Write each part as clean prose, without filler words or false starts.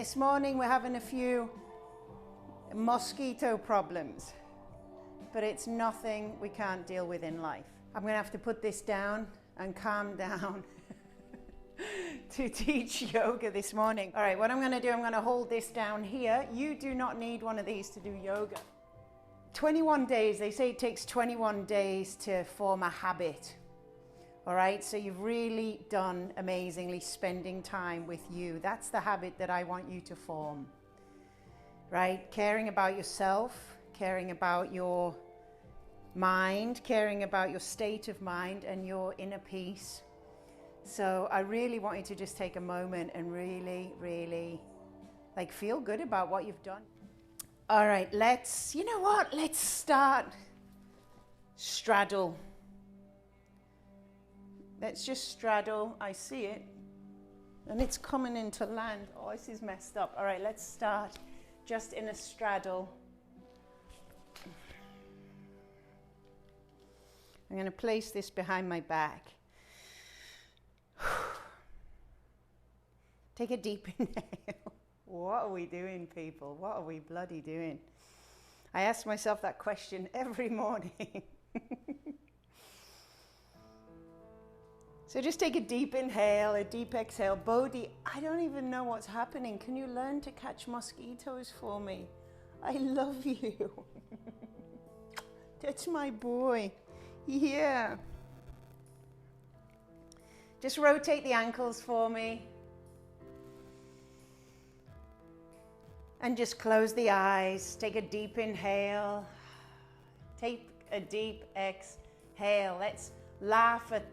this morning we're having a few mosquito problems, but it's nothing we can't deal with in life. I'm going to have to put this down and calm down to teach yoga this morning. All right, what I'm going to do, I'm going to hold this down here. You do not need one of these to do yoga. 21 days, they say it takes 21 days to form a habit. All right, so you've really done amazingly spending time with you. That's the habit that I want you to form, right? Caring about yourself, caring about your mind, caring about your state of mind and your inner peace. So I really want you to just take a moment and really feel good about what you've done. All right, let's start straddle. Let's just straddle. I see it. And it's coming into land. Oh, this is messed up. All right, let's start just in a straddle. I'm going to place this behind my back. Take a deep inhale. What are we doing, people? What are we bloody doing? I ask myself that question every morning. So just take a deep inhale, a deep exhale. Bodhi, I don't even know what's happening. Can you learn to catch mosquitoes for me? I love you. That's my boy. Yeah. Just rotate the ankles for me. And just close the eyes. Take a deep inhale. Take a deep exhale. Let's laugh at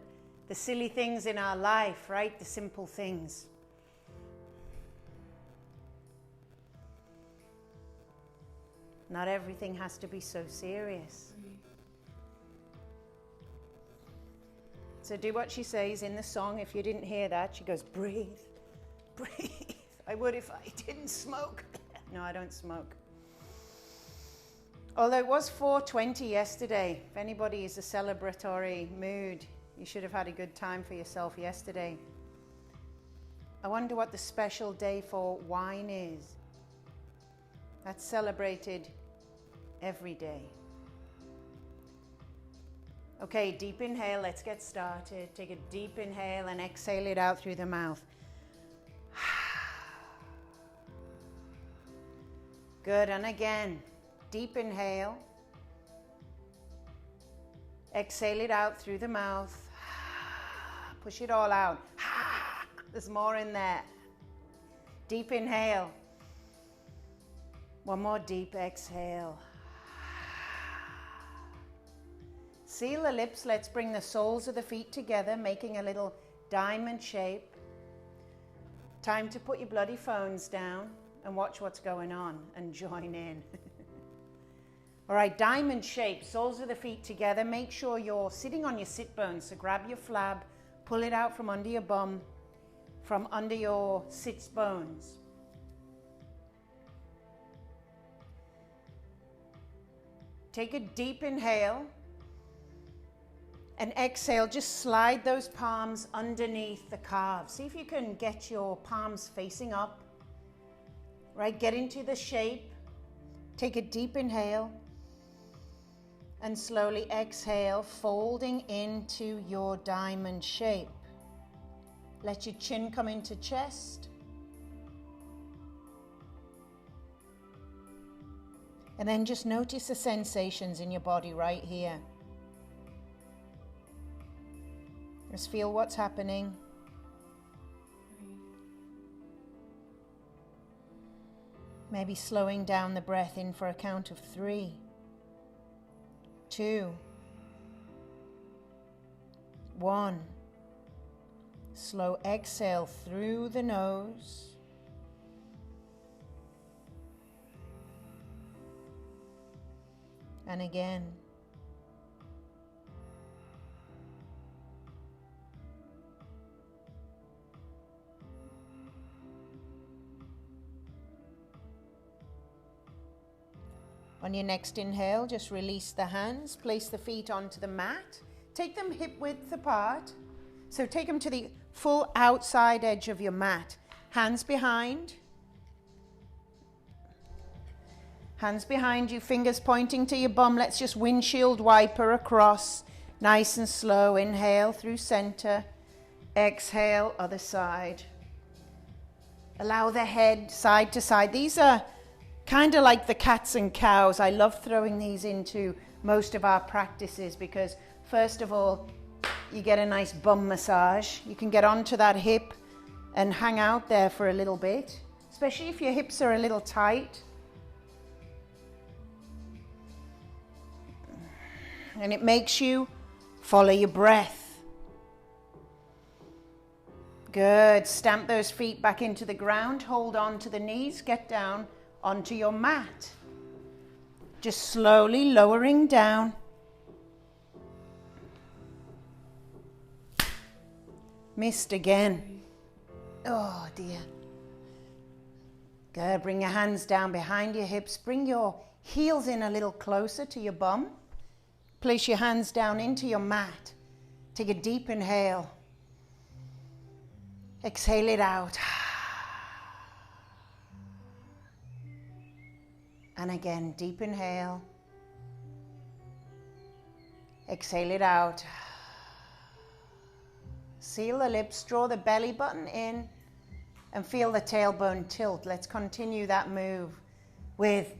the silly things in our life, right? The simple things. Not everything has to be so serious. So do what she says in the song. If you didn't hear that, she goes, breathe, breathe. I would if I didn't smoke. No, I don't smoke. Although it was 4:20 yesterday. If anybody is a celebratory mood, you should have had a good time for yourself yesterday. I wonder what the special day for wine is. That's celebrated every day. Okay, deep inhale, let's get started. Take a deep inhale and exhale it out through the mouth. Good, and again, deep inhale. Exhale it out through the mouth. Push it all out. There's more in there. Deep inhale. One more deep exhale. Seal the lips. Let's bring the soles of the feet together, making a little diamond shape. Time to put your bloody phones down and watch what's going on and join in. All right, diamond shape, soles of the feet together. Make sure you're sitting on your sit bones. So grab your flab, pull it out from under your bum, from under your sits bones. Take a deep inhale and exhale. Just slide those palms underneath the calves. See if you can get your palms facing up. Right, get into the shape. Take a deep inhale and slowly exhale, folding into your diamond shape. Let your chin come into chest. And then just notice the sensations in your body right here. Just feel what's happening. Maybe slowing down the breath in for a count of 3, 2, 1. Slow exhale through the nose. And again. On your next inhale, just release the hands, place the feet onto the mat, take them hip width apart. So take them to the full outside edge of your mat. Hands behind, Hands behind you, fingers pointing to your bum. Let's just windshield wiper across. Nice and slow. Inhale through center. Exhale, other side. Allow the head side to side. These are kind of like the cats and cows. I love throwing these into most of our practices because first of all, you get a nice bum massage. You can get onto that hip and hang out there for a little bit, especially if your hips are a little tight. And it makes you follow your breath. Good. Stamp those feet back into the ground. Hold on to the knees. Get down onto your mat. Just slowly lowering down. Missed again. Oh dear. Good. Bring your hands down behind your hips. Bring your heels in a little closer to your bum. Place your hands down into your mat. Take a deep inhale. Exhale it out. And again, deep inhale. Exhale it out. Seal the lips, draw the belly button in, and feel the tailbone tilt. Let's continue that move with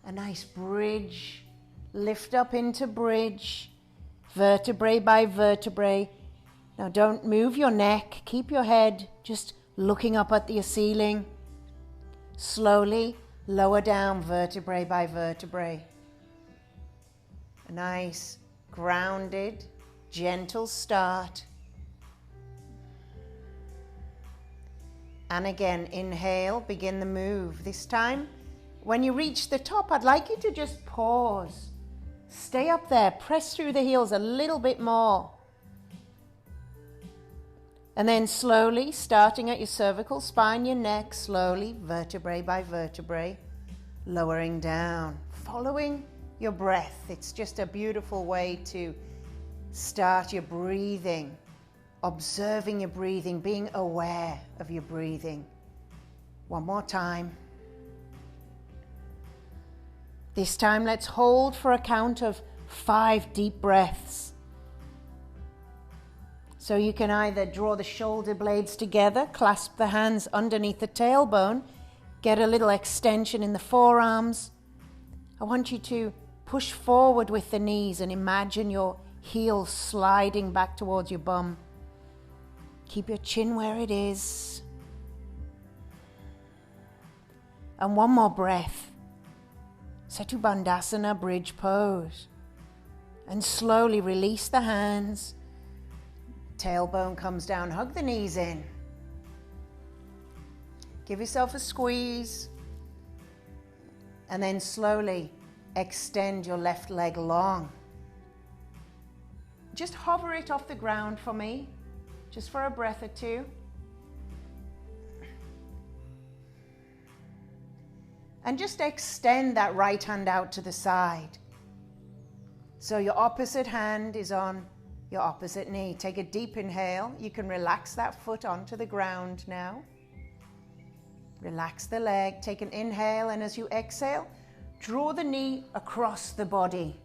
a nice bridge. Lift up into bridge, vertebrae by vertebrae. Now don't move your neck. Keep your head just looking up at the ceiling. Slowly lower down vertebrae by vertebrae. A nice, grounded, gentle start. And again, inhale, begin the move. This time, when you reach the top, I'd like you to just pause. Stay up there, press through the heels a little bit more. And then slowly, starting at your cervical spine, your neck, slowly, vertebrae by vertebrae, lowering down, following your breath. It's just a beautiful way to start your breathing, observing your breathing, being aware of your breathing. One more time. This time, let's hold for a count of 5 deep breaths. So you can either draw the shoulder blades together, clasp the hands underneath the tailbone, get a little extension in the forearms. I want you to push forward with the knees and imagine your heels sliding back towards your bum. Keep your chin where it is. And one more breath. Setu Bandhasana, bridge pose. And slowly release the hands. Tailbone comes down, hug the knees in. Give yourself a squeeze. And then slowly extend your left leg long. Just hover it off the ground for me, just for a breath or two. And just extend that right hand out to the side. So your opposite hand is on your opposite knee. Take a deep inhale. You can relax that foot onto the ground now. Relax the leg. Take an inhale, and as you exhale, draw the knee across the body.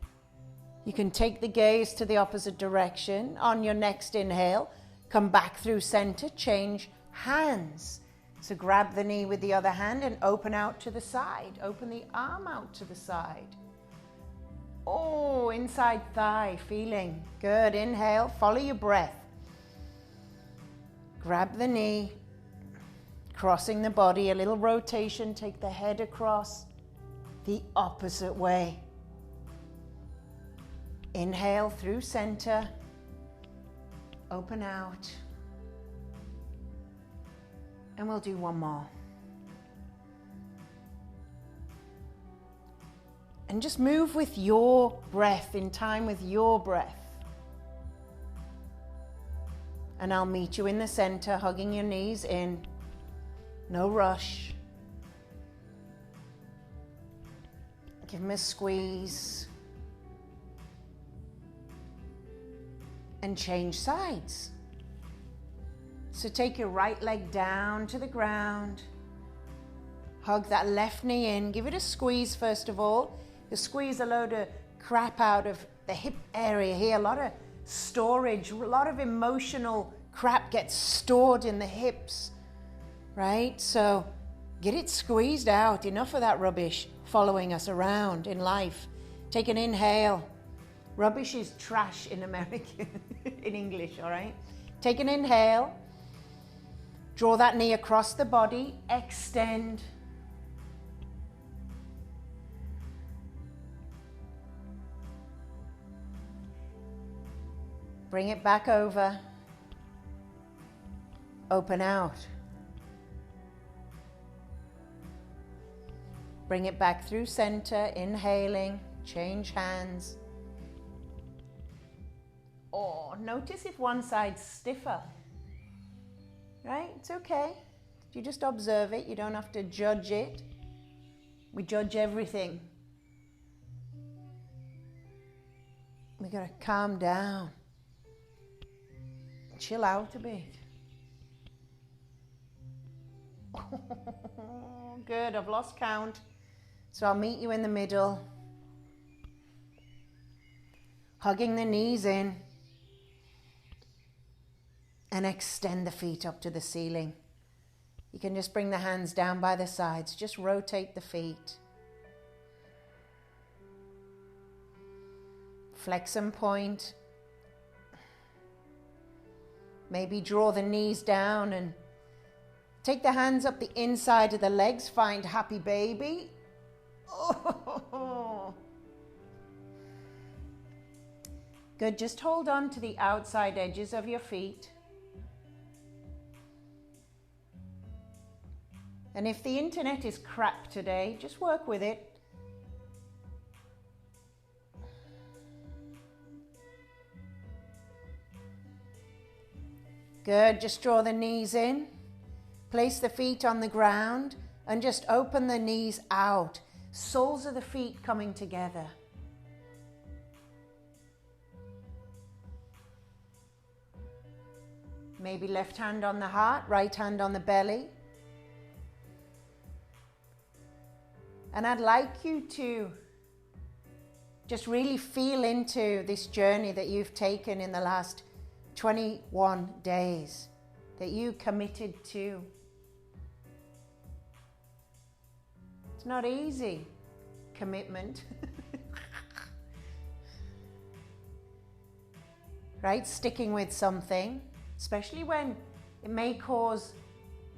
You can take the gaze to the opposite direction. On your next inhale, come back through center, change hands. So grab the knee with the other hand and open out to the side. Open the arm out to the side. Oh, inside thigh, feeling good. Inhale, follow your breath. Grab the knee, crossing the body, a little rotation. Take the head across the opposite way. Inhale through center. Open out. And we'll do one more. And just move with your breath, in time with your breath. And I'll meet you in the center, hugging your knees in. No rush. Give them a squeeze. And change sides. So take your right leg down to the ground. Hug that left knee in. Give it a squeeze first of all. You squeeze a load of crap out of the hip area here. A lot of storage, a lot of emotional crap gets stored in the hips, right? So get it squeezed out. Enough of that rubbish following us around in life. Take an inhale. Rubbish is trash in American, in English, all right? Take an inhale. Draw that knee across the body. Extend. Bring it back over. Open out. Bring it back through center, inhaling, change hands. Or notice if one side's stiffer. Right? It's okay. You just observe it. You don't have to judge it. We judge everything. We gotta calm down. Chill out a bit. Good, I've lost count. So I'll meet you in the middle. Hugging the knees in. And extend the feet up to the ceiling. You can just bring the hands down by the sides. Just rotate the feet. Flex and point. Maybe draw the knees down and take the hands up the inside of the legs. Find happy baby. Oh. Good. Just hold on to the outside edges of your feet. And if the internet is crap today, just work with it. Good. Just draw the knees in. Place the feet on the ground and just open the knees out. Soles of the feet coming together. Maybe left hand on the heart, right hand on the belly. And I'd like you to just really feel into this journey that you've taken in the last 21 days, that you committed to. It's not easy, commitment. Right? Sticking with something, especially when it may cause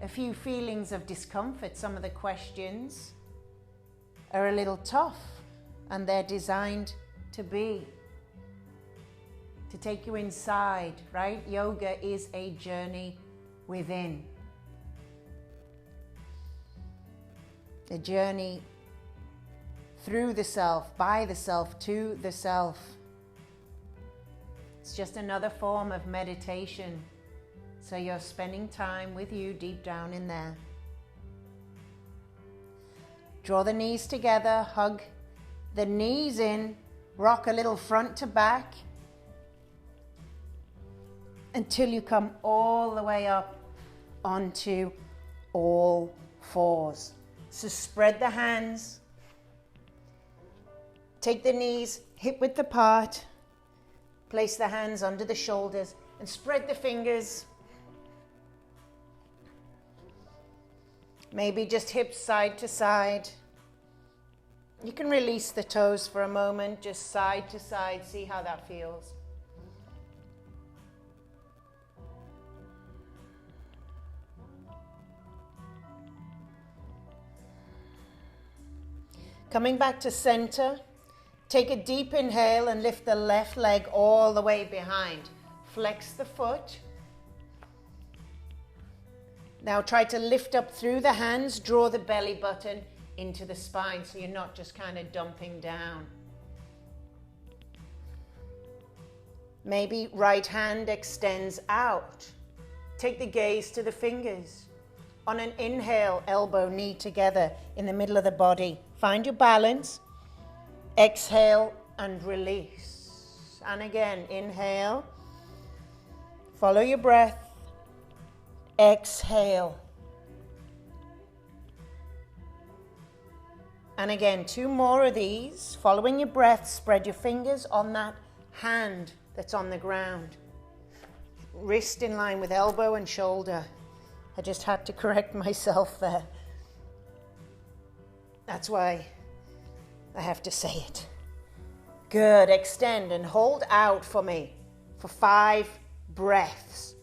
a few feelings of discomfort. Some of the questions are a little tough, and they're designed to be. To take you inside, right? Yoga is a journey within. A journey through the self, by the self, to the self. It's just another form of meditation. So you're spending time with you deep down in there. Draw the knees together, hug the knees in, rock a little front to back until you come all the way up onto all fours. So spread the hands, take the knees hip width apart, place the hands under the shoulders and spread the fingers. Maybe just hips side to side. You can release the toes for a moment, just side to side, see how that feels. Coming back to center, take a deep inhale and lift the left leg all the way behind. Flex the foot. Now try to lift up through the hands, draw the belly button into the spine so you're not just kind of dumping down. Maybe right hand extends out. Take the gaze to the fingers. On an inhale, elbow, knee together in the middle of the body. Find your balance. Exhale and release. And again, inhale. Follow your breath. Exhale. And again, 2 more of these. Following your breath, spread your fingers on that hand that's on the ground. Wrist in line with elbow and shoulder. I just had to correct myself there. That's why I have to say it. Good. Extend and hold out for me for 5 breaths.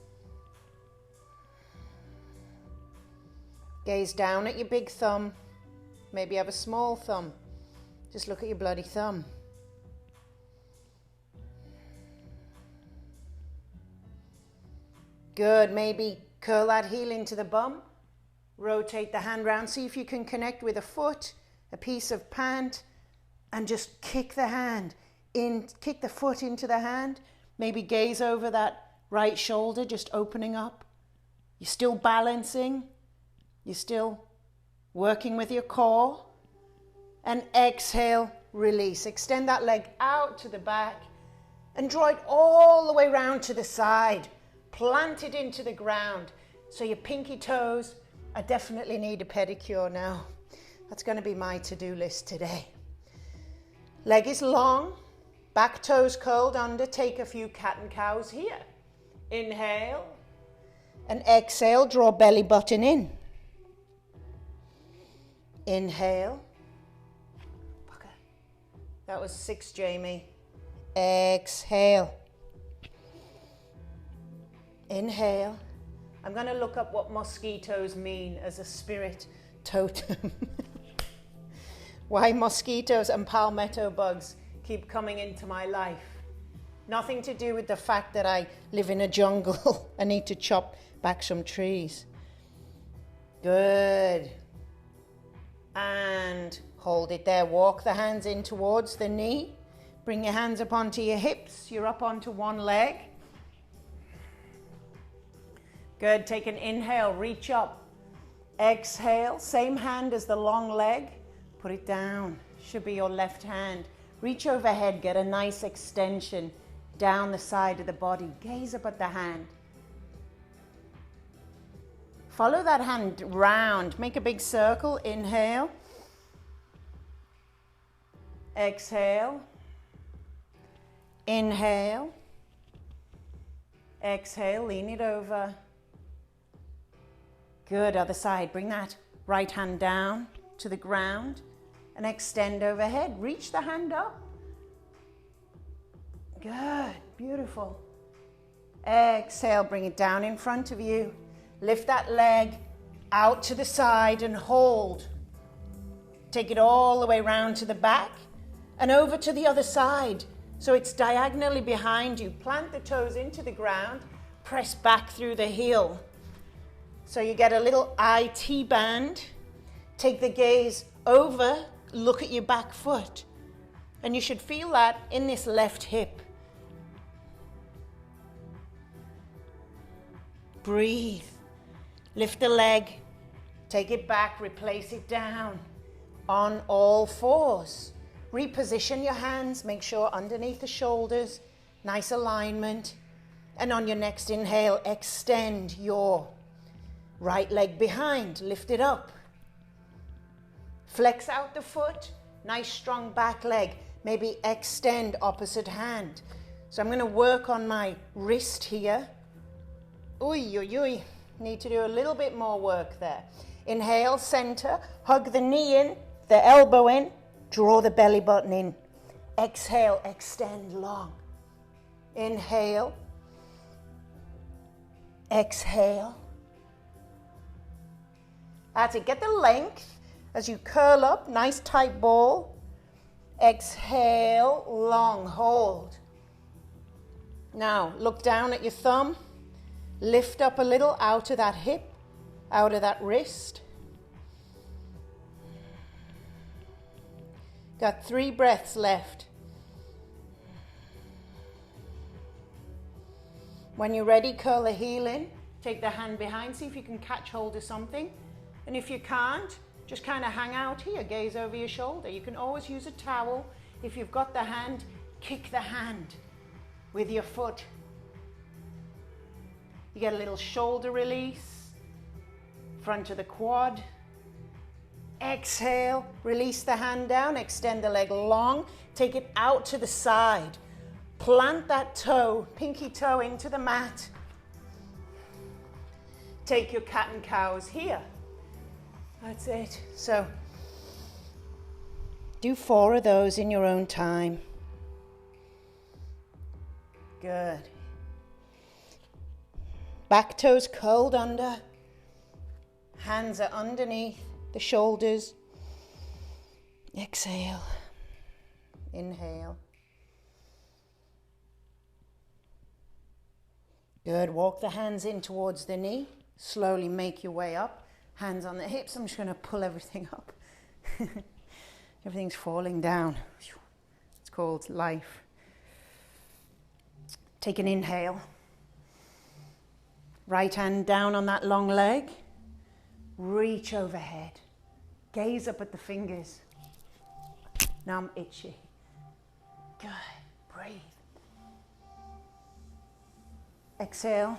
Gaze down at your big thumb. Maybe you have a small thumb. Just look at your bloody thumb. Good. Maybe curl that heel into the bum. Rotate the hand round. See if you can connect with a foot, a piece of pant, and just kick the hand in. Kick the foot into the hand. Maybe gaze over that right shoulder, just opening up. You're still balancing. You're still working with your core. And exhale, release. Extend that leg out to the back and draw it all the way round to the side. Plant it into the ground. So your pinky toes, I definitely need a pedicure now. That's going to be my to-do list today. Leg is long, back toes curled under. Take a few cat and cows here. Inhale and exhale, draw belly button in. Inhale. That was 6, Jamie. Exhale. Inhale. I'm going to look up what mosquitoes mean as a spirit totem. Why mosquitoes and palmetto bugs keep coming into my life. Nothing to do with the fact that I live in a jungle. I need to chop back some trees. Good. And hold it there. Walk the hands in towards the knee. Bring your hands up onto your hips. You're up onto one leg. Good. Take an inhale. Reach up. Exhale. Same hand as the long leg. Put it down. Should be your left hand. Reach overhead. Get a nice extension down the side of the body. Gaze up at the hand. Follow that hand round. Make a big circle. Inhale. Exhale. Inhale. Exhale. Lean it over. Good. Other side. Bring that right hand down to the ground and extend overhead. Reach the hand up. Good. Beautiful. Exhale. Bring it down in front of you. Lift that leg out to the side and hold. Take it all the way round to the back and over to the other side. So it's diagonally behind you. Plant the toes into the ground. Press back through the heel. So you get a little IT band. Take the gaze over. Look at your back foot. And you should feel that in this left hip. Breathe. Lift the leg. Take it back. Replace it down. On all fours. Reposition your hands. Make sure underneath the shoulders. Nice alignment. And on your next inhale, extend your right leg behind. Lift it up. Flex out the foot. Nice strong back leg. Maybe extend opposite hand. So I'm going to work on my wrist here. Oy, oy, oy. Need to do a little bit more work there. Inhale, center. Hug the knee in, the elbow in. Draw the belly button in. Exhale, extend long. Inhale. Exhale. That's it. Get the length as you curl up. Nice tight ball. Exhale, long. Hold. Now, look down at your thumb. Lift up a little out of that hip, out of that wrist. Got 3 breaths left. When you're ready, curl the heel in. Take the hand behind. See if you can catch hold of something. And if you can't, just kind of hang out here. Gaze over your shoulder. You can always use a towel. If you've got the hand, kick the hand with your foot. You get a little shoulder release. Front of the quad. Exhale, release the hand down, extend the leg long, take it out to the side. Plant that toe, pinky toe into the mat. Take your cat and cows here. That's it. So, do 4 of those in your own time. Good. Back toes curled under. Hands are underneath the shoulders. Exhale. Inhale. Good. Walk the hands in towards the knee. Slowly make your way up. Hands on the hips. I'm just going to pull everything up. Everything's falling down. It's called life. Take an inhale. Right hand down on that long leg. Reach overhead. Gaze up at the fingers. Now I'm itchy. Good. Breathe. Exhale.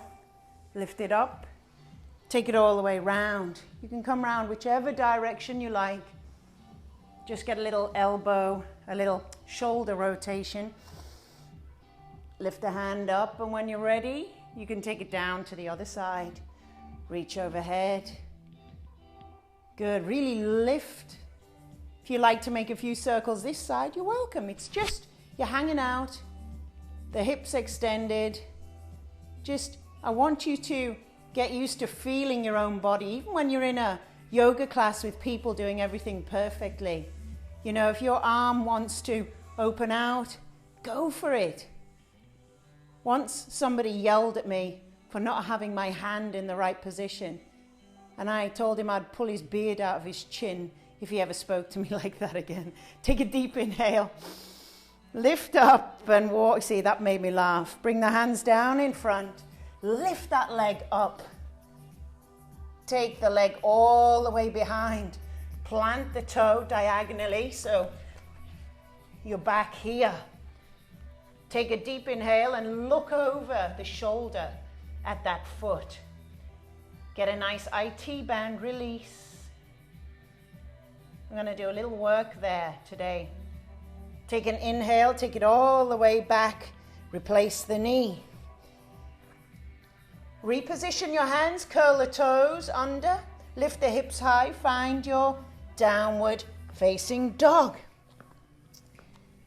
Lift it up. Take it all the way round. You can come round whichever direction you like. Just get a little elbow, a little shoulder rotation. Lift the hand up, and when you're ready, you can take it down to the other side. Reach overhead. Good. Really lift. If you like to make a few circles this side, you're welcome. It's just you're hanging out, the hips extended. Just, I want you to get used to feeling your own body, even when you're in a yoga class with people doing everything perfectly. You know, if your arm wants to open out, go for it. Once somebody yelled at me for not having my hand in the right position, and I told him I'd pull his beard out of his chin if he ever spoke to me like that again. Take a deep inhale. Lift up and walk. See, that made me laugh. Bring the hands down in front. Lift that leg up. Take the leg all the way behind. Plant the toe diagonally so you're back here. Take a deep inhale and look over the shoulder at that foot. Get a nice IT band release. I'm going to do a little work there today. Take an inhale, take it all the way back. Replace the knee. Reposition your hands, curl the toes under, lift the hips high, find your downward facing dog.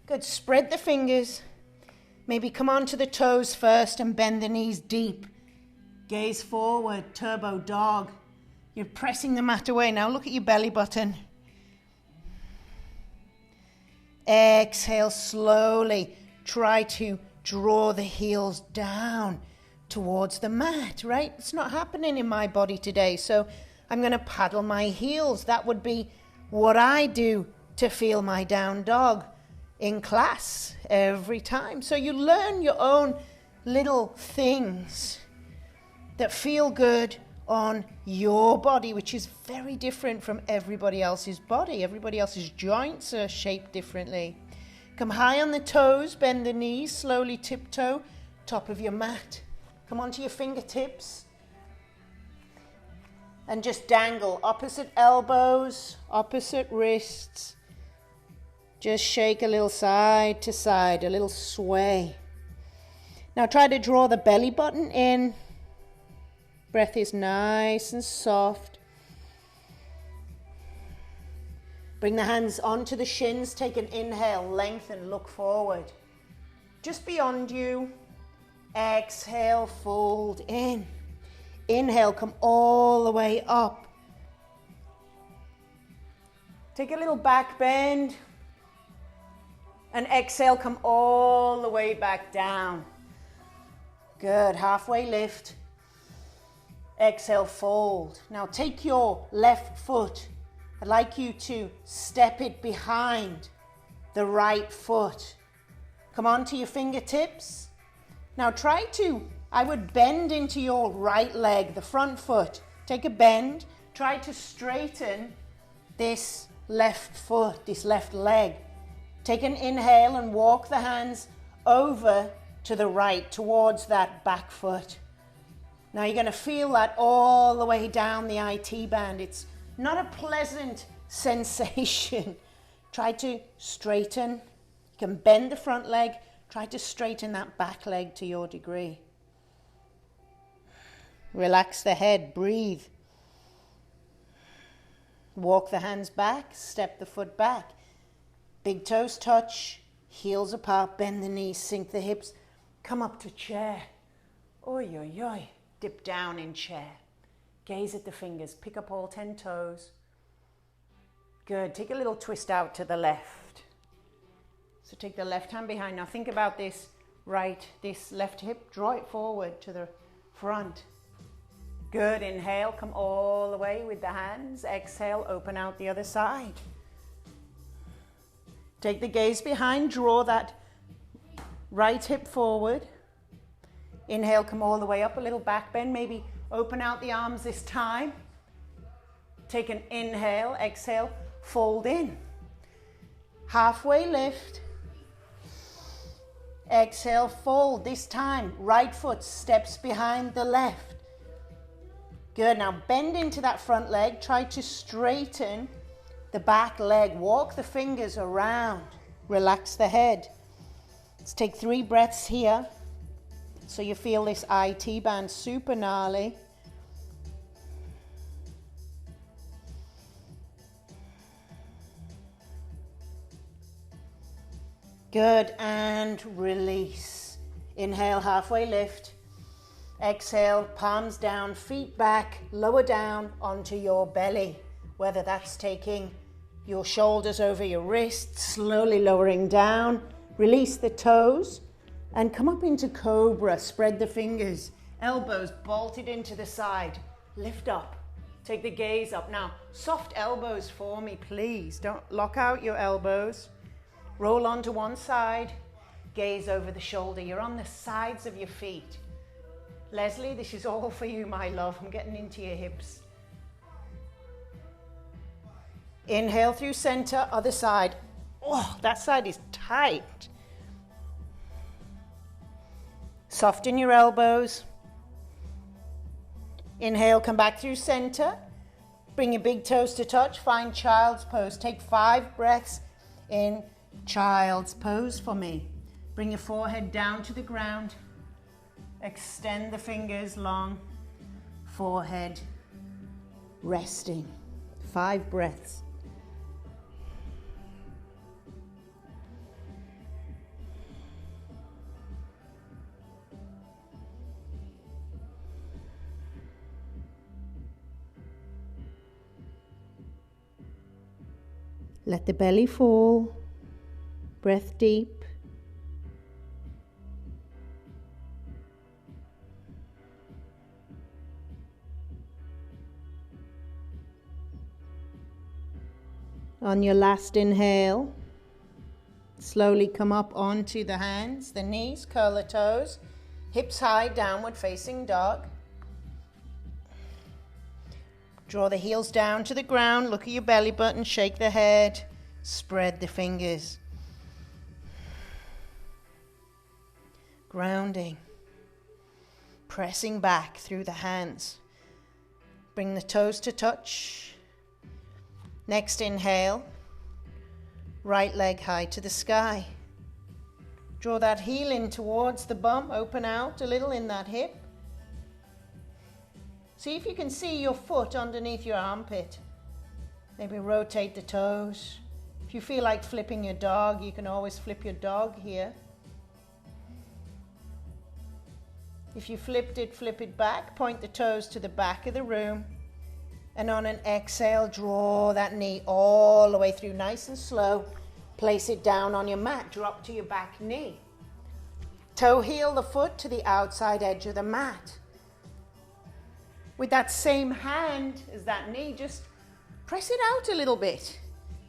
Good, spread the fingers. Maybe come onto the toes first and bend the knees deep. Gaze forward, turbo dog. You're pressing the mat away. Now look at your belly button. Exhale slowly. Try to draw the heels down towards the mat, right? It's not happening in my body today, so I'm going to paddle my heels. That would be what I do to feel my down dog in class every time. So you learn your own little things that feel good on your body, which is very different from everybody else's body. Everybody else's joints are shaped differently. Come high on the toes, bend the knees, slowly tiptoe, top of your mat. Come onto your fingertips and just dangle opposite elbows, opposite wrists. Just shake a little side to side, a little sway. Now try to draw the belly button in. Breath is nice and soft. Bring the hands onto the shins. Take an inhale, lengthen, look forward. Just beyond you. Exhale, fold in. Inhale, come all the way up. Take a little back bend. And exhale, come all the way back down. Good, halfway lift. Exhale, fold. Now take your left foot. I'd like you to step it behind the right foot. Come onto your fingertips. Now try to, I would bend into your right leg, the front foot. Take a bend. Try to straighten this left foot, this left leg. Take an inhale and walk the hands over to the right, towards that back foot. Now you're going to feel that all the way down the IT band. It's not a pleasant sensation. Try to straighten. You can bend the front leg. Try to straighten that back leg to your degree. Relax the head. Breathe. Walk the hands back. Step the foot back. Big toes touch. Heels apart. Bend the knees. Sink the hips. Come up to chair. Oi, oi, oi. Dip down in chair. Gaze at the fingers. Pick up all 10 toes. Good. Take a little twist out to the left. So take the left hand behind. Now think about this left hip. Draw it forward to the front. Good. Inhale. Come all the way with the hands. Exhale. Open out the other side. Take the gaze behind. Draw that right hip forward. Inhale. Come all the way up. A little back bend. Maybe open out the arms this time. Take an inhale. Exhale. Fold in. Halfway lift. Exhale, fold. This time, right foot steps behind the left. Good. Now bend into that front leg. Try to straighten the back leg. Walk the fingers around. Relax the head. Let's take 3 breaths here. So you feel this IT band super gnarly. Good, and release. Inhale, halfway lift. Exhale, palms down, feet back, lower down onto your belly. Whether that's taking your shoulders over your wrists, slowly lowering down. Release the toes and come up into cobra. Spread the fingers, elbows bolted into the side. Lift up. Take the gaze up. Now, soft elbows for me, please. Don't lock out your elbows. Roll onto one side, gaze over the shoulder. You're on the sides of your feet. Leslie, this is all for you, my love. I'm getting into your hips. Inhale through center, other side. Oh, that side is tight. Soften your elbows. Inhale, come back through center. Bring your big toes to touch. Find child's pose. Take 5 breaths in child's pose for me. Bring your forehead down to the ground. Extend the fingers long. Forehead resting. 5 breaths. Let the belly fall. Breath deep. On your last inhale, slowly come up onto the hands, the knees, curl the toes, hips high, downward facing dog. Draw the heels down to the ground, look at your belly button, shake the head, spread the fingers. Grounding, pressing back through the hands. Bring the toes to touch. Next inhale, right leg high to the sky. Draw that heel in towards the bum, open out a little in that hip. See if you can see your foot underneath your armpit. Maybe rotate the toes. If you feel like flipping your dog, you can always flip your dog here. If you flipped it, flip it back. Point the toes to the back of the room. And on an exhale, draw that knee all the way through, nice and slow. Place it down on your mat. Drop to your back knee. Toe heel the foot to the outside edge of the mat. With that same hand as that knee, just press it out a little bit.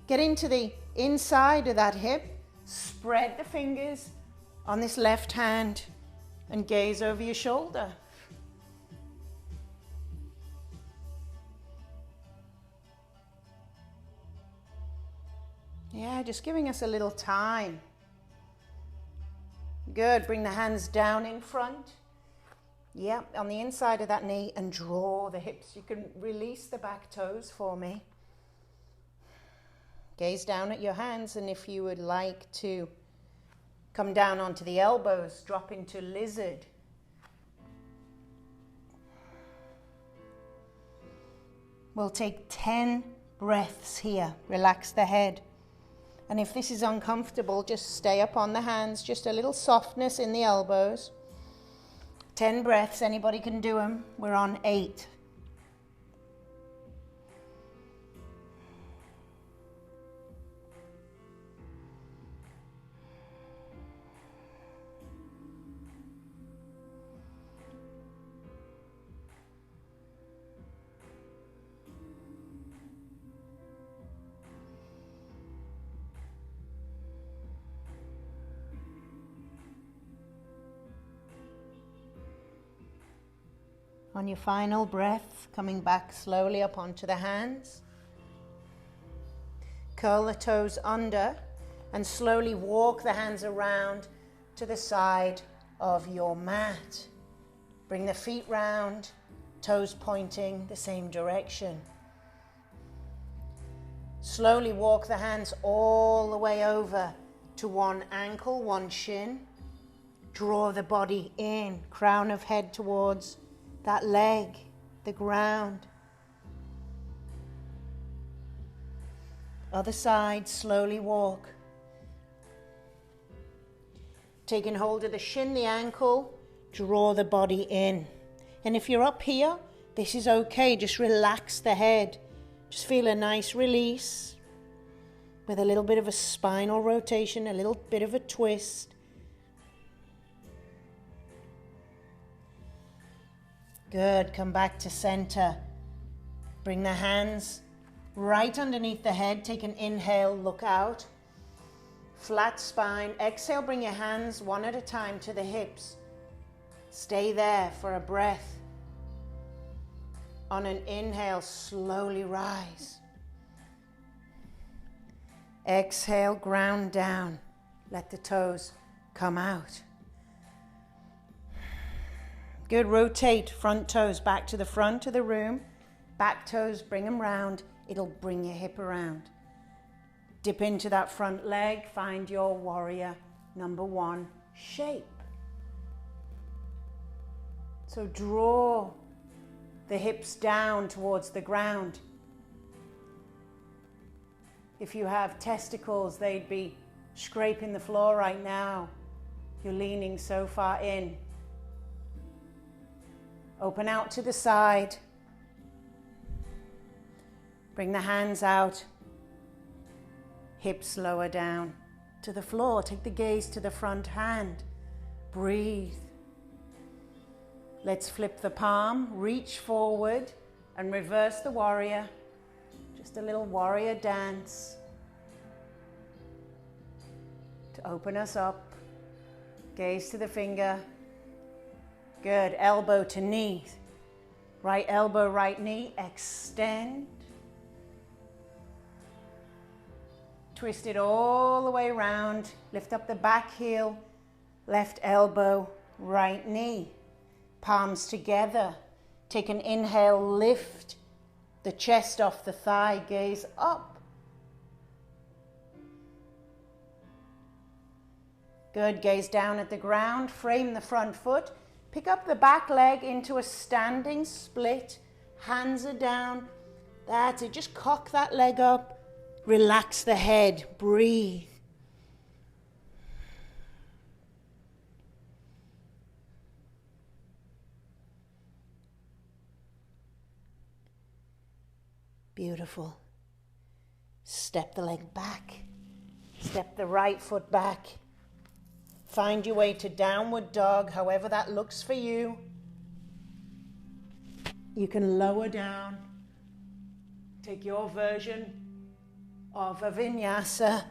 Get into the inside of that hip. Spread the fingers on this left hand and gaze over your shoulder. Yeah, just giving us a little time. Good. Bring the hands down in front. Yep, on the inside of that knee and draw the hips. You can release the back toes for me. Gaze down at your hands, and if you would like to come down onto the elbows, drop into lizard. We'll take 10 breaths here. Relax the head. And if this is uncomfortable, just stay up on the hands, just a little softness in the elbows. 10 breaths, anybody can do them. We're on 8. On your final breath, coming back slowly up onto the hands. Curl the toes under and slowly walk the hands around to the side of your mat. Bring the feet round, toes pointing the same direction. Slowly walk the hands all the way over to one ankle, one shin. Draw the body in, crown of head towards that leg, the ground. Other side, slowly walk. Taking hold of the shin, the ankle, draw the body in. And if you're up here, this is okay. Just relax the head. Just feel a nice release with a little bit of a spinal rotation, a little bit of a twist. Good, come back to center. Bring the hands right underneath the head. Take an inhale, look out. Flat spine. Exhale, bring your hands one at a time to the hips. Stay there for a breath. On an inhale, slowly rise. Exhale, ground down. Let the toes come out. Good, rotate front toes back to the front of the room. Back toes, bring them round. It'll bring your hip around. Dip into that front leg. Find your warrior number 1 shape. So draw the hips down towards the ground. If you have testicles, they'd be scraping the floor right now. You're leaning so far in. Open out to the side. Bring the hands out. Hips lower down to the floor. Take the gaze to the front hand. Breathe. Let's flip the palm. Reach forward and reverse the warrior. Just a little warrior dance to open us up. Gaze to the finger. Good, elbow to knee. Right elbow, right knee, extend. Twist it all the way around. Lift up the back heel, left elbow, right knee. Palms together. Take an inhale, lift the chest off the thigh, gaze up. Good, gaze down at the ground, frame the front foot. Pick up the back leg into a standing split. Hands are down. That's it. Just cock that leg up. Relax the head. Breathe. Beautiful. Step the leg back. Step the right foot back. Find your way to downward dog, however that looks for you. You can lower down. Take your version of a vinyasa.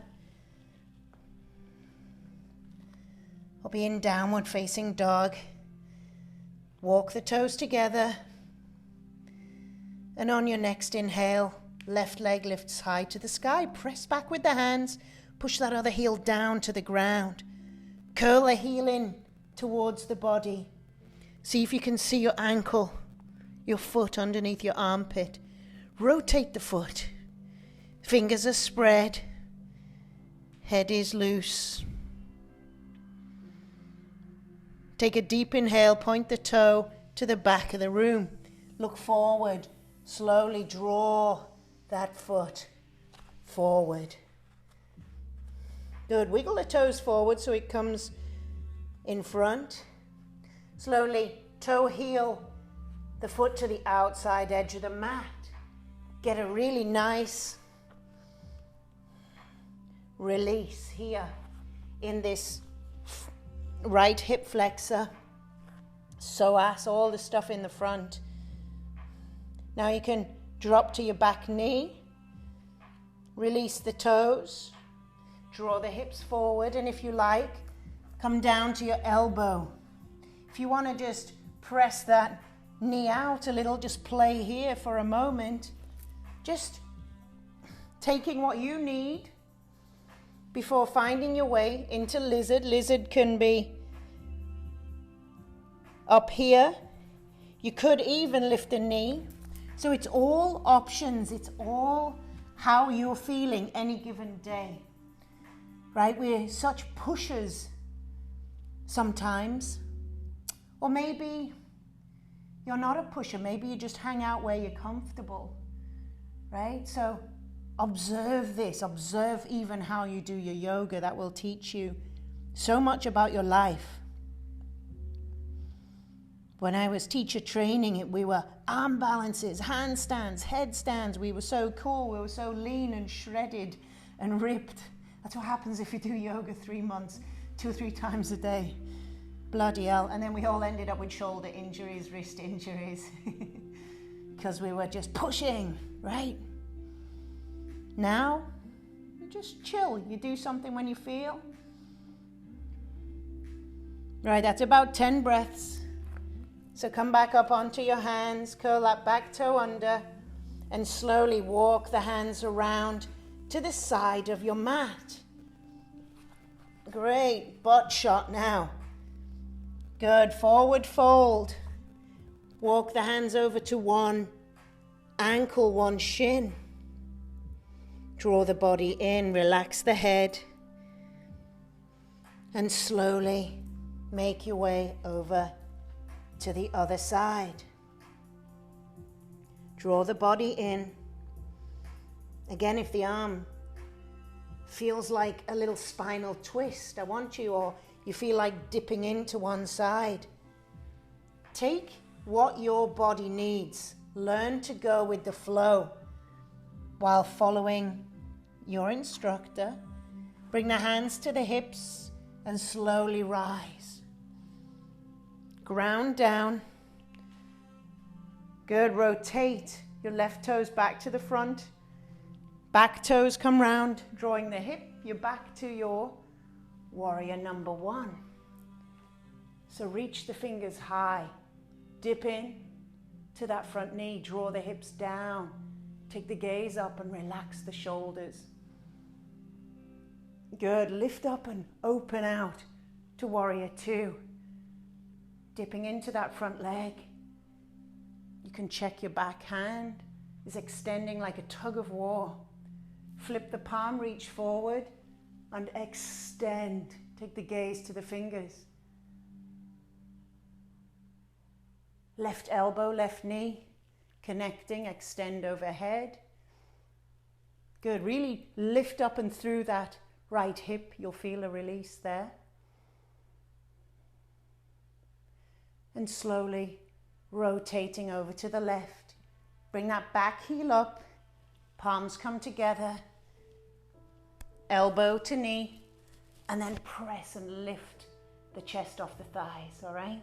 Or be in downward facing dog. Walk the toes together. And on your next inhale, left leg lifts high to the sky. Press back with the hands. Push that other heel down to the ground. Curl the heel in towards the body. See if you can see your ankle, your foot underneath your armpit. Rotate the foot. Fingers are spread. Head is loose. Take a deep inhale, point the toe to the back of the room. Look forward. Slowly draw that foot forward. Good. Wiggle the toes forward so it comes in front. Slowly toe heel the foot to the outside edge of the mat. Get a really nice release here in this right hip flexor, psoas, all the stuff in the front. Now you can drop to your back knee, release the toes, draw the hips forward, and if you like, come down to your elbow. If you want to just press that knee out a little, just play here for a moment, just taking what you need before finding your way into lizard. Lizard can be up here. You could even lift the knee. So it's all options. It's all how you're feeling any given day, right? We're such pushers sometimes. Or maybe you're not a pusher. Maybe you just hang out where you're comfortable, right? So observe this. Observe even how you do your yoga. That will teach you so much about your life. When I was teacher training, we were arm balances, handstands, headstands. We were so cool. We were so lean and shredded and ripped. That's what happens if you do yoga 3 months, 2 or 3 times a day. Bloody hell. And then we all ended up with shoulder injuries, wrist injuries, because we were just pushing, right? Now, you just chill. You do something when you feel. Right, that's about 10 breaths. So come back up onto your hands, curl that back toe under, and slowly walk the hands around to the side of your mat. Great, butt shot now. Good, forward fold. Walk the hands over to one ankle, one shin. Draw the body in, relax the head, and slowly make your way over to the other side. Draw the body in. Again, if the arm feels like a little spinal twist, or you feel like dipping into one side, take what your body needs. Learn to go with the flow while following your instructor. Bring the hands to the hips and slowly rise. Ground down. Good. Rotate your left toes back to the front. Back toes come round, drawing the hip. You're back to your warrior number 1. So reach the fingers high. Dip in to that front knee. Draw the hips down. Take the gaze up and relax the shoulders. Good. Lift up and open out to warrior 2. Dipping into that front leg. You can check your back hand is extending like a tug of war. Flip the palm, reach forward and extend. Take the gaze to the fingers. Left elbow, left knee, connecting, extend overhead. Good, really lift up and through that right hip. You'll feel a release there. And slowly rotating over to the left. Bring that back heel up, palms come together, elbow to knee, and then press and lift the chest off the thighs, all right?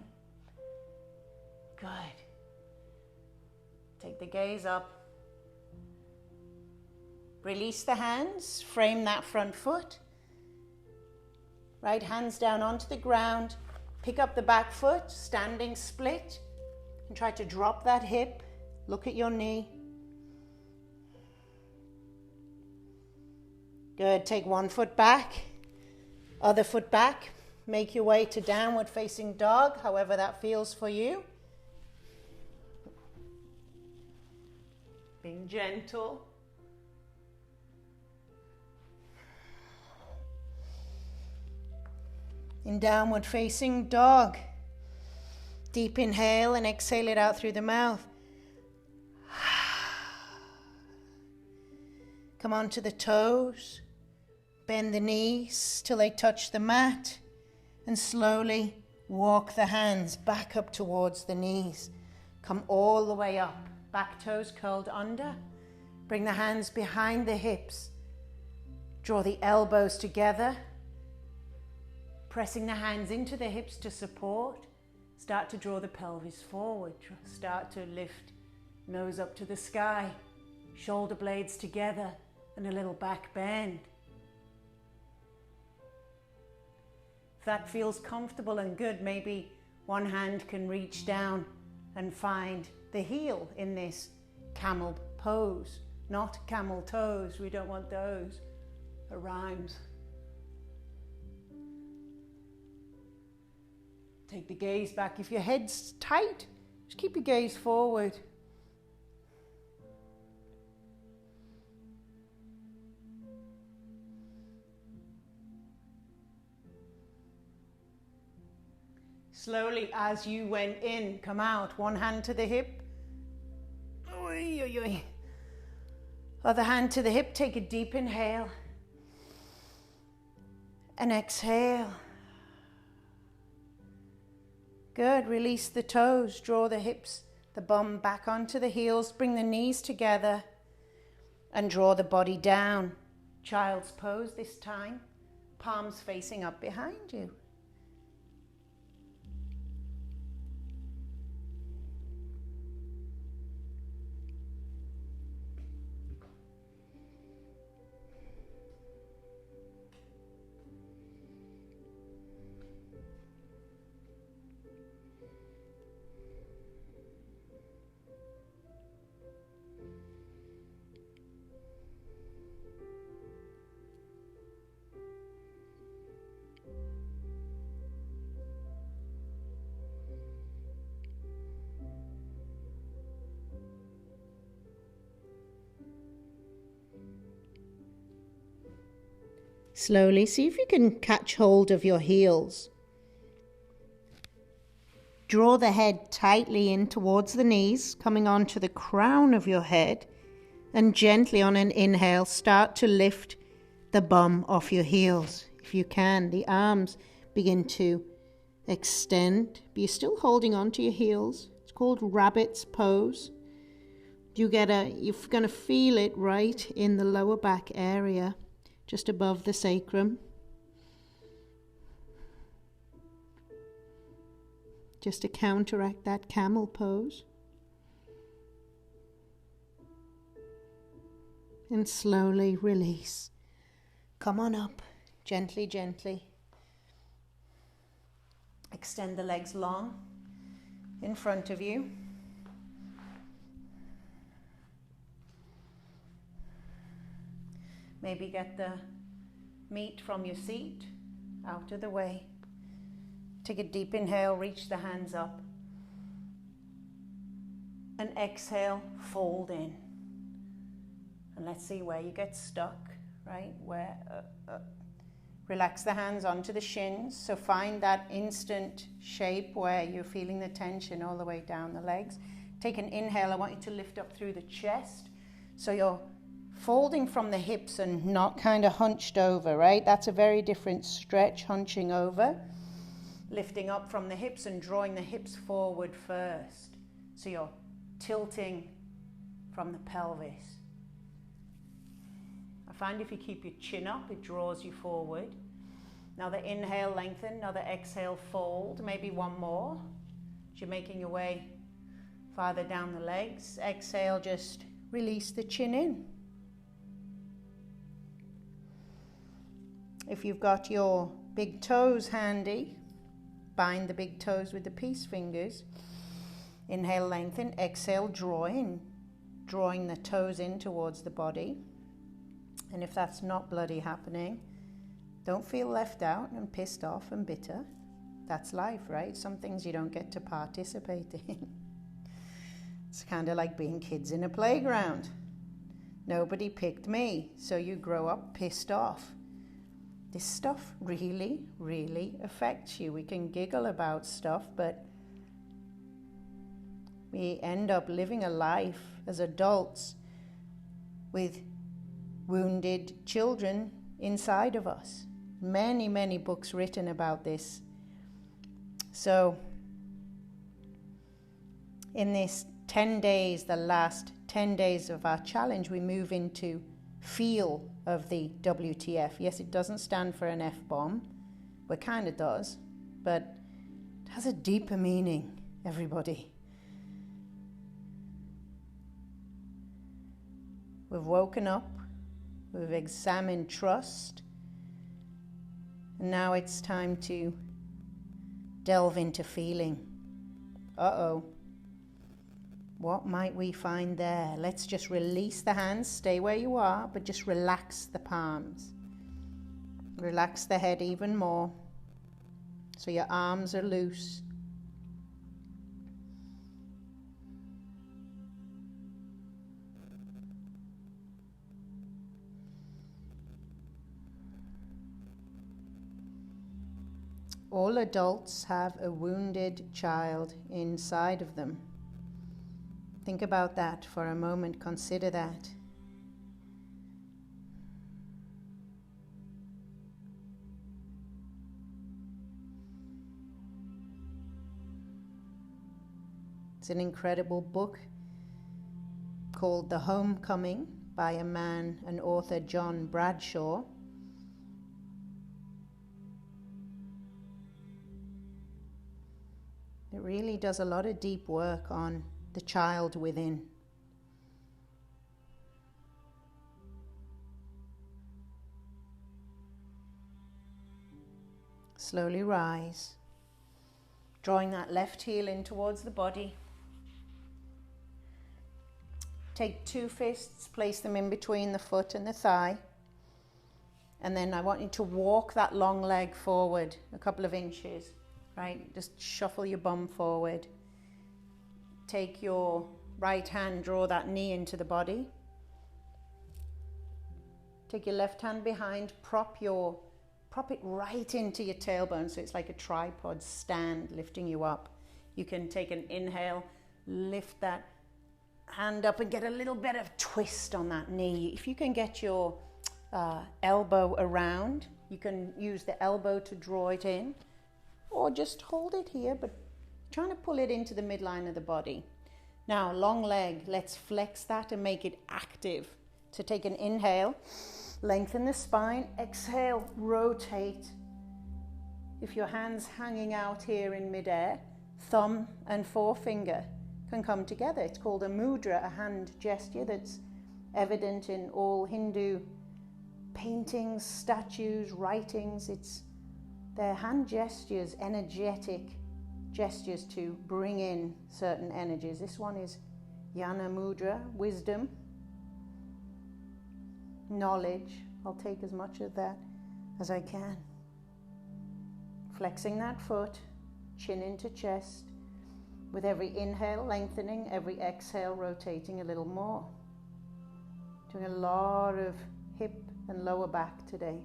Good. Take the gaze up. Release the hands, frame that front foot. Right hands down onto the ground. Pick up the back foot, standing split, and try to drop that hip. Look at your knee. Good. Take one foot back, other foot back. Make your way to downward facing dog, however that feels for you. Being gentle. in downward facing dog. Deep inhale and exhale it out through the mouth. Come onto the toes. Bend the knees till they touch the mat. And slowly walk the hands back up towards the knees. Come all the way up. Back toes curled under. Bring the hands behind the hips. Draw the elbows together. Pressing the hands into the hips to support. Start to draw the pelvis forward. Start to lift nose up to the sky. Shoulder blades together and a little back bend. If that feels comfortable and good, maybe one hand can reach down and find the heel in this camel pose. Not camel toes, we don't want those. It rhymes. Take the gaze back. If your head's tight, just keep your gaze forward. Slowly, as you went in, come out. One hand to the hip. Oy, oy, oy. Other hand to the hip. Take a deep inhale. And exhale. Good. Release the toes. Draw the hips, the bum back onto the heels. Bring the knees together. And draw the body down. Child's pose this time. Palms facing up behind you. Slowly, see if you can catch hold of your heels. Draw the head tightly in towards the knees, coming onto the crown of your head, and gently on an inhale, start to lift the bum off your heels. If you can, the arms begin to extend, but you're still holding onto your heels. It's called rabbit's pose. You're going to feel it right in the lower back area, just above the sacrum. Just to counteract that camel pose. And slowly release. Come on up, gently, gently. Extend the legs long in front of you. Maybe get the meat from your seat out of the way. Take a deep inhale, reach the hands up. And exhale, fold in. And let's see where you get stuck, right? Relax the hands onto the shins. So find that instant shape where you're feeling the tension all the way down the legs. Take an inhale. I want you to lift up through the chest. So you're folding from the hips and not kind of hunched over, right? That's a very different stretch, hunching over. Lifting up from the hips and drawing the hips forward first. So you're tilting from the pelvis. I find if you keep your chin up, it draws you forward. Another inhale, lengthen. Another exhale, fold. Maybe one more. As you're making your way farther down the legs. Exhale, just release the chin in. If you've got your big toes handy, bind the big toes with the peace fingers. Inhale, lengthen. Exhale, draw in. Drawing the toes in towards the body. And if that's not bloody happening, don't feel left out and pissed off and bitter. That's life, right? Some things you don't get to participate in. It's kind of like being kids in a playground. Nobody picked me, so you grow up pissed off. this stuff really, really affects you. We can giggle about stuff, but we end up living a life as adults with wounded children inside of us. Many, many books written about this. So, in this 10 days, the last 10 days of our challenge, we move into feel of the WTF. Yes, it doesn't stand for an F-bomb. Well, it kind of does, but it has a deeper meaning, everybody. We've woken up, we've examined trust, and now it's time to delve into feeling. Uh-oh. What might we find there? Let's just release the hands, stay where you are, but just relax the palms. Relax the head even more, so your arms are loose. All adults have a wounded child inside of them. Think about that for a moment. Consider that. It's an incredible book called The Homecoming by an author, John Bradshaw. It really does a lot of deep work on the child within. Slowly rise, drawing that left heel in towards the body. Take 2 fists, place them in between the foot and the thigh. And then I want you to walk that long leg forward a couple of inches, right? Just shuffle your bum forward. Take your right hand, draw that knee into the body. Take your left hand behind, prop it right into your tailbone, so it's like a tripod stand lifting you up. You can take an inhale, lift that hand up and get a little bit of twist on that knee. If you can get your elbow around, you can use the elbow to draw it in, or just hold it here, but trying to pull it into the midline of the body. Now, long leg, let's flex that and make it active. So take an inhale, lengthen the spine, exhale, rotate. If your hand's hanging out here in midair, thumb and forefinger can come together. It's called a mudra, a hand gesture that's evident in all Hindu paintings, statues, writings. They're hand gestures, energetic gestures to bring in certain energies. This one is Jnana Mudra, wisdom, knowledge. I'll take as much of that as I can. Flexing that foot, chin into chest. With every inhale, lengthening, every exhale, rotating a little more. Doing a lot of hip and lower back today.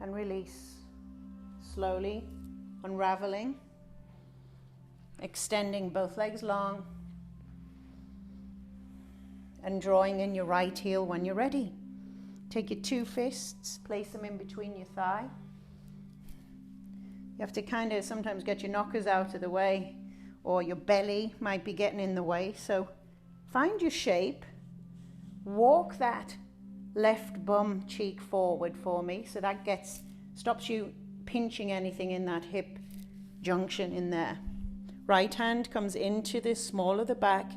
And release, slowly unraveling, extending both legs long, and drawing in your right heel when you're ready. Take your 2 fists, place them in between your thigh. You have to kind of sometimes get your knockers out of the way, or your belly might be getting in the way. So find your shape, walk that left bum cheek forward for me, so that stops you pinching anything in that hip junction in there. Right hand comes into the small of the back.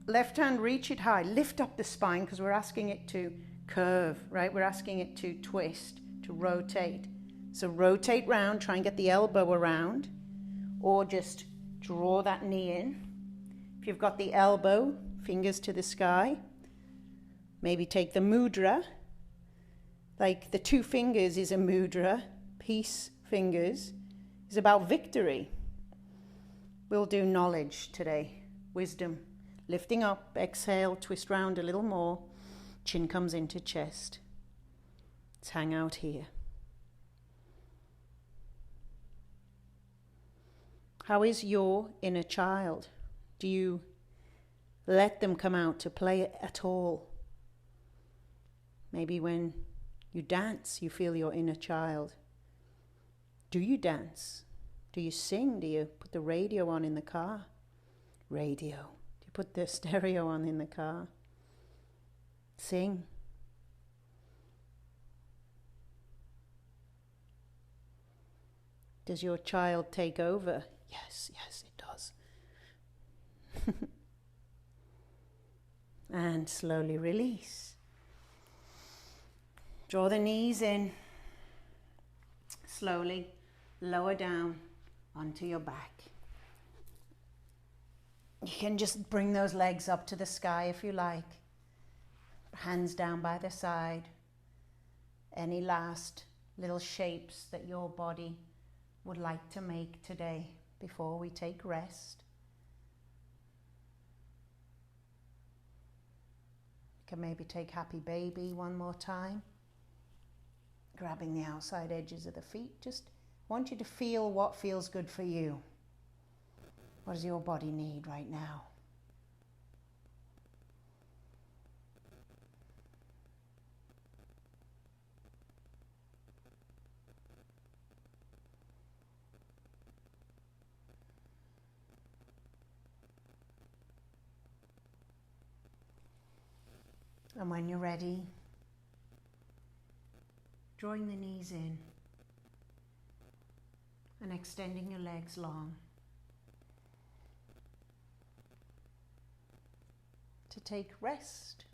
Left hand, reach it high, lift up the spine, because we're asking it to curve, right? We're asking it to twist, to rotate. So rotate round, try and get the elbow around, or just draw that knee in. If you've got the elbow, fingers to the sky. Maybe take the mudra, like the 2 fingers is a mudra, peace fingers is about victory. We'll do knowledge today, wisdom. Lifting up, exhale, twist round a little more. Chin comes into chest. Let's hang out here. How is your inner child? Do you let them come out to play at all? Maybe when you dance, you feel your inner child. Do you dance? Do you sing? Do you put the radio on in the car? Radio. Do you put the stereo on in the car? Sing. Does your child take over? Yes, it does. And slowly release. Draw the knees in. Slowly lower down onto your back. You can just bring those legs up to the sky if you like. Hands down by the side. Any last little shapes that your body would like to make today before we take rest. You can maybe take happy baby one more time. Grabbing the outside edges of the feet. Just want you to feel what feels good for you. What does your body need right now? And when you're ready, drawing the knees in and extending your legs long to take rest.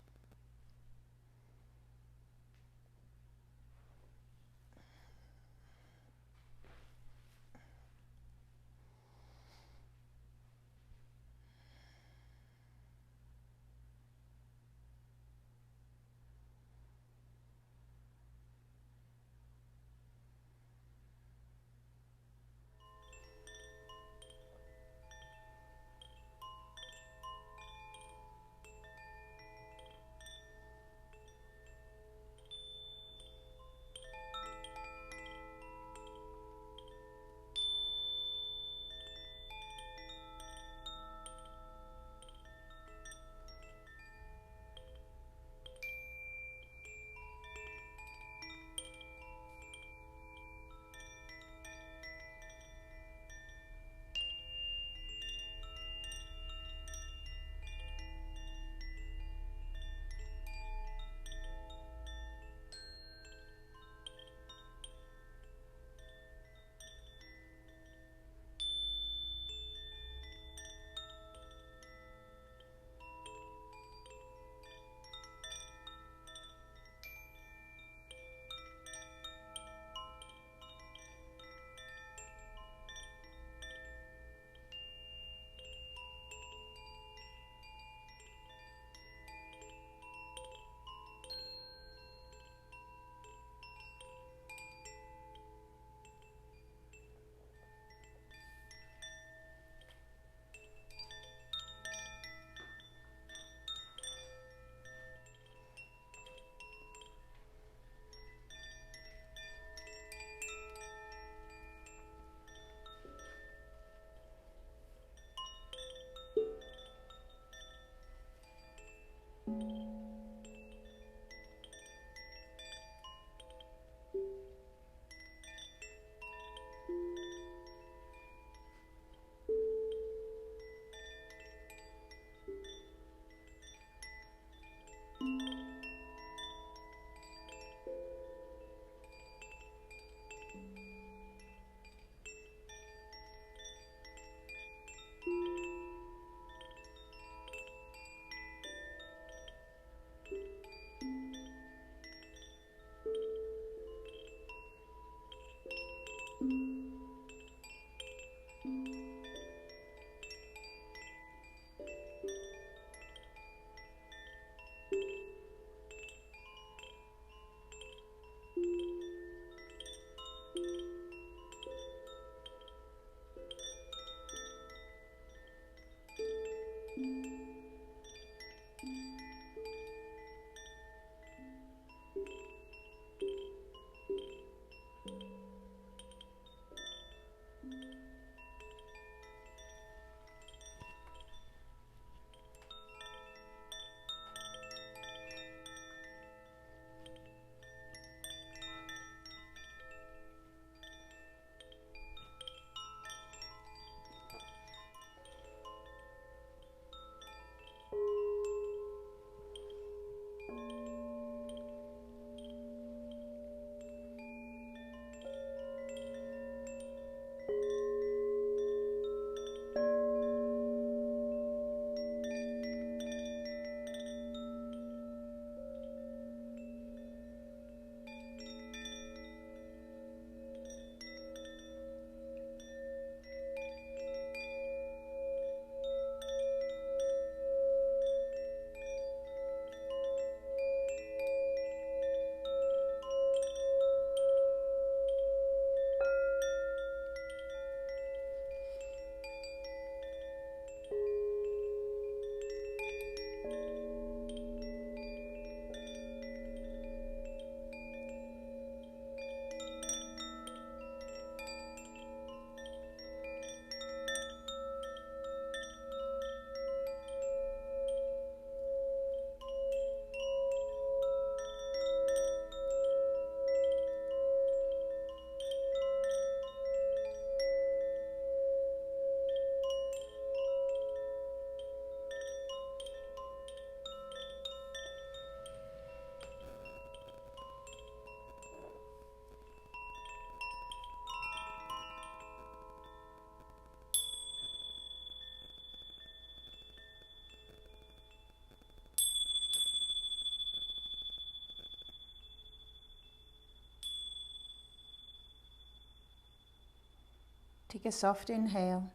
Take a soft inhale,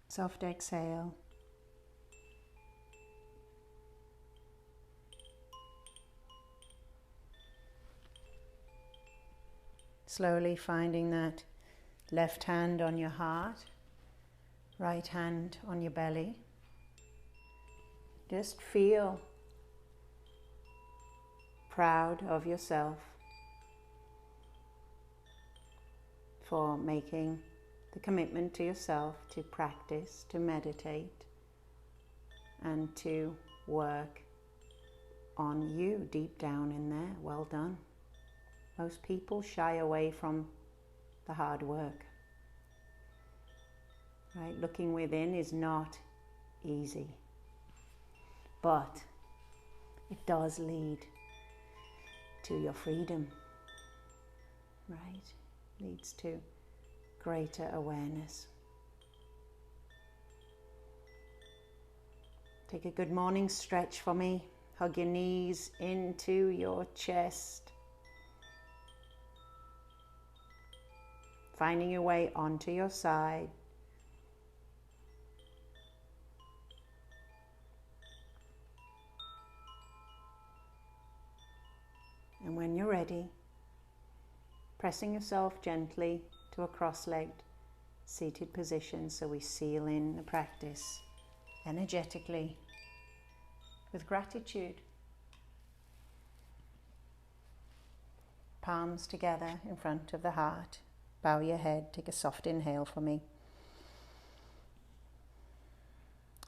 soft exhale. Slowly finding that left hand on your heart, right hand on your belly. Just feel proud of yourself for making the commitment to yourself to practice, to meditate, and to work on you deep down in there. Well done. Most people shy away from the hard work. Right? Looking within is not easy, but it does lead to your freedom. Right? Leads to greater awareness. Take a good morning stretch for me. Hug your knees into your chest. Finding your way onto your side. And when you're ready, pressing yourself gently to a cross-legged seated position, so we seal in the practice energetically with gratitude. Palms together in front of the heart. Bow your head, take a soft inhale for me.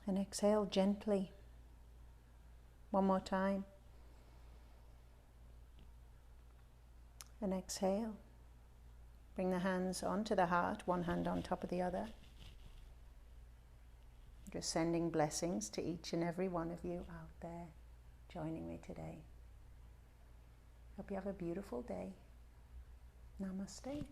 And exhale gently. One more time. And exhale. Bring the hands onto the heart, one hand on top of the other. Just sending blessings to each and every one of you out there joining me today. Hope you have a beautiful day. Namaste.